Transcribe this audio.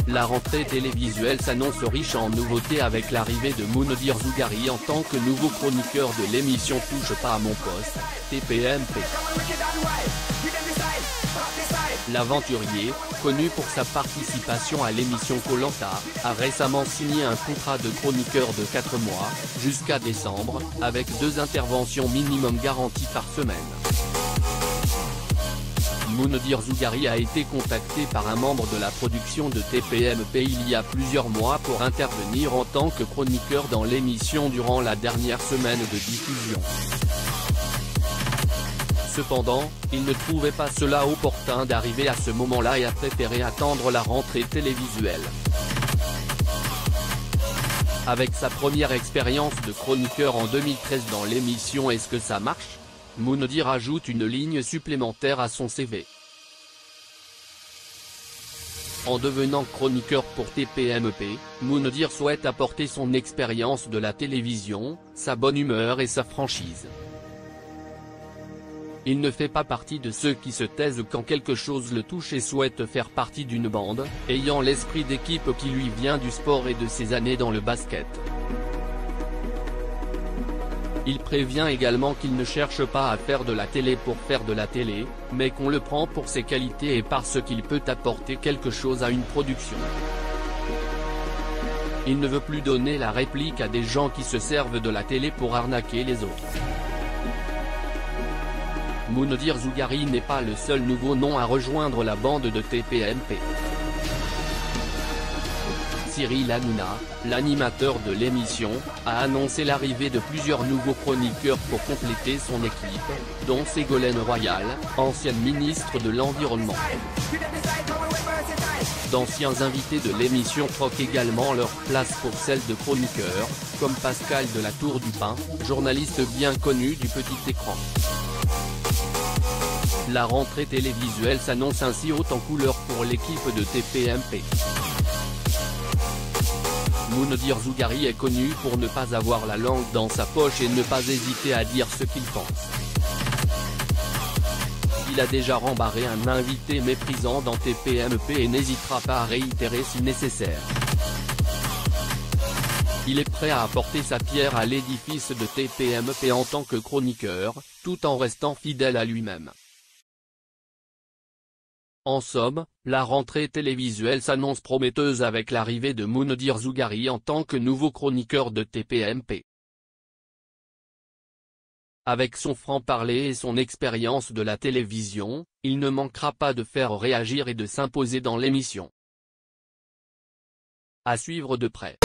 La rentrée télévisuelle s'annonce riche en nouveautés avec l'arrivée de Moundir Zougari en tant que nouveau chroniqueur de l'émission Touche pas à mon poste, TPMP. L'aventurier, connu pour sa participation à l'émission Koh Lanta, a récemment signé un contrat de chroniqueur de 4 mois, jusqu'à décembre, avec 2 interventions minimum garanties par semaine. Moundir Zougari a été contacté par un membre de la production de TPMP il y a plusieurs mois pour intervenir en tant que chroniqueur dans l'émission durant la dernière semaine de diffusion. Cependant, il ne trouvait pas cela opportun d'arriver à ce moment-là et a préféré attendre la rentrée télévisuelle. Avec sa première expérience de chroniqueur en 2013 dans l'émission Est-ce que ça marche?, Moundir ajoute une ligne supplémentaire à son CV. En devenant chroniqueur pour TPMP, Moundir souhaite apporter son expérience de la télévision, sa bonne humeur et sa franchise. Il ne fait pas partie de ceux qui se taisent quand quelque chose le touche et souhaite faire partie d'une bande, ayant l'esprit d'équipe qui lui vient du sport et de ses années dans le basket. Il prévient également qu'il ne cherche pas à faire de la télé pour faire de la télé, mais qu'on le prend pour ses qualités et parce qu'il peut apporter quelque chose à une production. Il ne veut plus donner la réplique à des gens qui se servent de la télé pour arnaquer les autres. Moundir Zougari n'est pas le seul nouveau nom à rejoindre la bande de TPMP. Cyril Hanouna, l'animateur de l'émission, a annoncé l'arrivée de plusieurs nouveaux chroniqueurs pour compléter son équipe, dont Ségolène Royal, ancienne ministre de l'Environnement. D'anciens invités de l'émission troquent également leur place pour celle de chroniqueurs, comme Pascal de la Tour du Pin, journaliste bien connu du petit écran. La rentrée télévisuelle s'annonce ainsi haute en couleur pour l'équipe de TPMP. Moundir Zougari est connu pour ne pas avoir la langue dans sa poche et ne pas hésiter à dire ce qu'il pense. Il a déjà rembarré un invité méprisant dans TPMP et n'hésitera pas à réitérer si nécessaire. Il est prêt à apporter sa pierre à l'édifice de TPMP en tant que chroniqueur, tout en restant fidèle à lui-même. En somme, la rentrée télévisuelle s'annonce prometteuse avec l'arrivée de Moundir Zougari en tant que nouveau chroniqueur de TPMP. Avec son franc-parler et son expérience de la télévision, il ne manquera pas de faire réagir et de s'imposer dans l'émission. À suivre de près.